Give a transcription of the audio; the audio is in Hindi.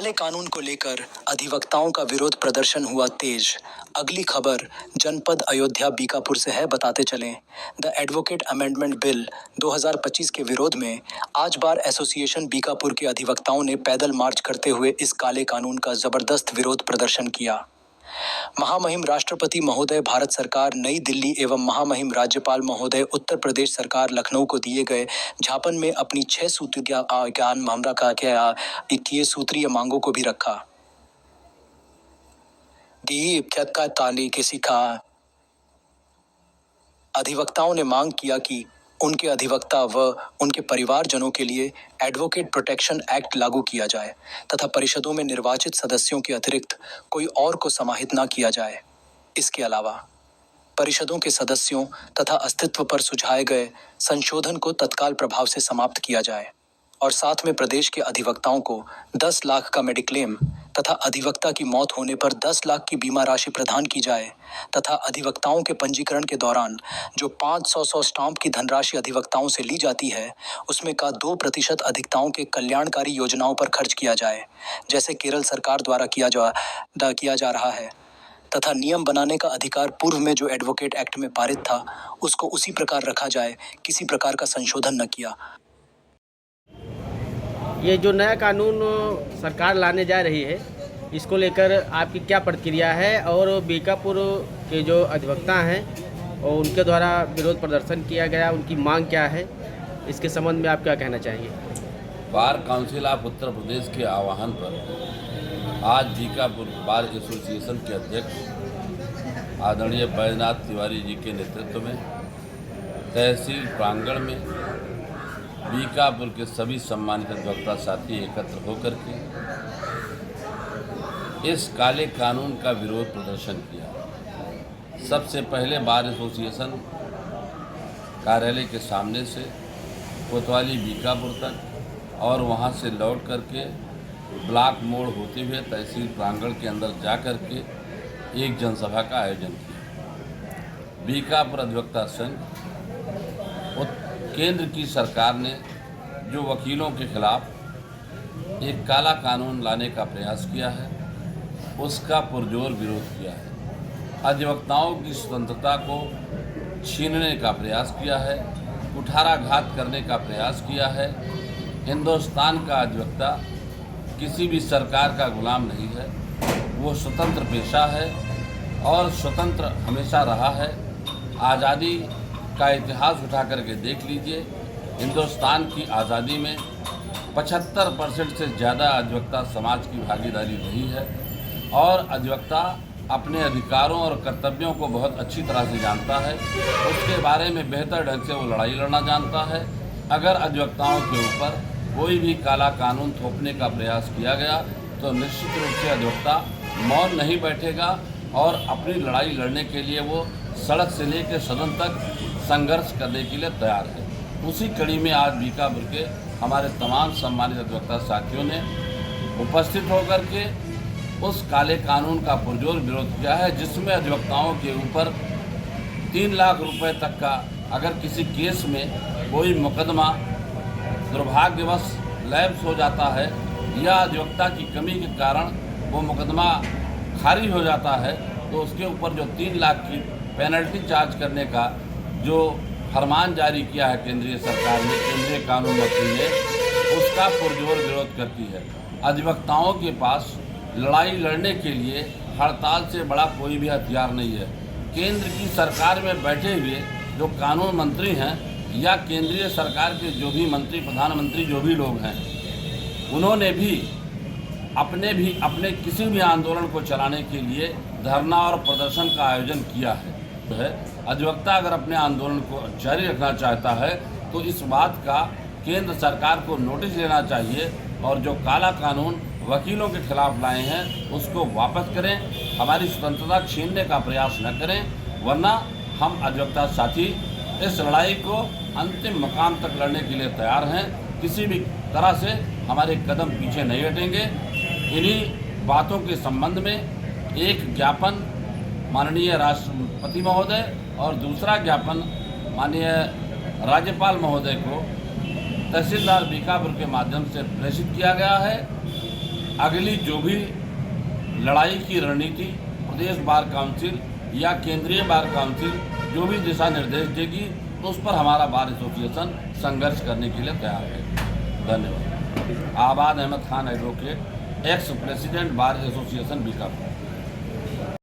काले कानून को लेकर अधिवक्ताओं का विरोध प्रदर्शन हुआ तेज। अगली खबर जनपद अयोध्या बीकापुर से है, बताते चलें। द एडवोकेट अमेंडमेंट बिल 2025 के विरोध में आज बार एसोसिएशन बीकापुर के अधिवक्ताओं ने पैदल मार्च करते हुए इस काले कानून का जबरदस्त विरोध प्रदर्शन किया। महामहिम राष्ट्रपति महोदय भारत सरकार नई दिल्ली एवं महामहिम राज्यपाल महोदय उत्तर प्रदेश सरकार लखनऊ को दिए गए ज्ञापन में अपनी 6 सूत्रीय ज्ञान मामला का 21 सूत्रीय मांगों को भी रखा। का ताली किसी का अधिवक्ताओं ने मांग किया कि उनके अधिवक्ता व उनके परिवारजनों के लिए एडवोकेट प्रोटेक्शन एक्ट लागू किया जाए तथा परिषदों में निर्वाचित सदस्यों के अतिरिक्त कोई और को समाहित न किया जाए। इसके अलावा परिषदों के सदस्यों तथा अस्तित्व पर सुझाए गए संशोधन को तत्काल प्रभाव से समाप्त किया जाए और साथ में प्रदेश के अधिवक्ताओं को 10 लाख का मेडिक्लेम तथा अधिवक्ता की मौत होने पर 10 लाख की बीमा राशि प्रदान की जाए तथा अधिवक्ताओं के पंजीकरण के दौरान जो 500 स्टाम्प की धनराशि अधिवक्ताओं से ली जाती है उसमें का 2% अधिवक्ताओं के कल्याणकारी योजनाओं पर खर्च किया जाए, जैसे केरल सरकार द्वारा किया जा रहा है तथा नियम बनाने का अधिकार पूर्व में जो एडवोकेट एक्ट में पारित था उसको उसी प्रकार रखा जाए, किसी प्रकार का संशोधन न किया। ये जो नया कानून सरकार लाने जा रही है, इसको लेकर आपकी क्या प्रतिक्रिया है और बीकापुर के जो अधिवक्ता हैं और उनके द्वारा विरोध प्रदर्शन किया गया, उनकी मांग क्या है, इसके संबंध में आप क्या कहना चाहेंगे? Bar council of Uttar Pradesh के आह्वान पर आज बीकापुर बार एसोसिएशन के अध्यक्ष आदरणीय बैजनाथ तिवारी जी के नेतृत्व में तहसील प्रांगण में बीकापुर के सभी सम्मानित अधिवक्ता साथी एकत्र होकर के इस काले कानून का विरोध प्रदर्शन किया। सबसे पहले बार एसोसिएशन कार्यालय के सामने से कोतवाली बीकापुर तक और वहां से लौट करके ब्लॉक मोड़ होते हुए तहसील प्रांगण के अंदर जा कर के एक जनसभा का आयोजन किया। बीकापुर अधिवक्ता संघ केंद्र की सरकार ने जो वकीलों के खिलाफ एक काला कानून लाने का प्रयास किया है उसका पुरजोर विरोध किया है। अधिवक्ताओं की स्वतंत्रता को छीनने का प्रयास किया है, कुठाराघात करने का प्रयास किया है। हिंदुस्तान का अधिवक्ता किसी भी सरकार का गुलाम नहीं है, वो स्वतंत्र पेशा है और स्वतंत्र हमेशा रहा है। आज़ादी का इतिहास उठा करके देख लीजिए, हिंदुस्तान की आज़ादी में 75% से ज़्यादा अधिवक्ता समाज की भागीदारी रही है और अधिवक्ता अपने अधिकारों और कर्तव्यों को बहुत अच्छी तरह से जानता है, उसके बारे में बेहतर ढंग से वो लड़ाई लड़ना जानता है। अगर अधिवक्ताओं के ऊपर कोई भी काला कानून थोपने का प्रयास किया गया तो निश्चित रूप से अधिवक्ता मौन नहीं बैठेगा और अपनी लड़ाई लड़ने के लिए वो सड़क से लेकर सदन तक संघर्ष करने के लिए तैयार है। उसी कड़ी में आज बीकापुर के हमारे तमाम सम्मानित अधिवक्ता साथियों ने उपस्थित होकर के उस काले कानून का पुरजोर विरोध किया है, जिसमें अधिवक्ताओं के ऊपर 3 लाख रुपए तक का अगर किसी केस में कोई मुकदमा दुर्भाग्यवश लैप्स हो जाता है या अधिवक्ता की कमी के कारण वो मुकदमा खारिज हो जाता है तो उसके ऊपर जो 3 लाख की पेनल्टी चार्ज करने का जो फरमान जारी किया है केंद्रीय सरकार ने, केंद्रीय कानून मंत्री ने, उसका पुरजोर विरोध करती है। अधिवक्ताओं के पास लड़ाई लड़ने के लिए हड़ताल से बड़ा कोई भी हथियार नहीं है। केंद्र की सरकार में बैठे हुए जो कानून मंत्री हैं या केंद्रीय सरकार के जो भी मंत्री, प्रधानमंत्री जो भी लोग हैं, उन्होंने भी अपने किसी भी आंदोलन को चलाने के लिए धरना और प्रदर्शन का आयोजन किया है। अधिवक्ता अगर अपने आंदोलन को जारी रखना चाहता है तो इस बात का केंद्र सरकार को नोटिस लेना चाहिए और जो काला कानून वकीलों के खिलाफ लाए हैं उसको वापस करें, हमारी स्वतंत्रता छीनने का प्रयास न करें, वरना हम अधिवक्ता साथी इस लड़ाई को अंतिम मकाम तक लड़ने के लिए तैयार हैं। किसी भी तरह से हमारे कदम पीछे नहीं हटेंगे। इन्हीं बातों के संबंध में एक ज्ञापन माननीय राष्ट्रपति महोदय और दूसरा ज्ञापन माननीय राज्यपाल महोदय को तहसीलदार बीकापुर के माध्यम से प्रेषित किया गया है। अगली जो भी लड़ाई की रणनीति प्रदेश बार काउंसिल या केंद्रीय बार काउंसिल जो भी दिशा निर्देश देगी उस पर हमारा बार एसोसिएशन संघर्ष करने के लिए तैयार है। धन्यवाद। Abad Ahmad Khan advocate, ex president bar association Bikapur.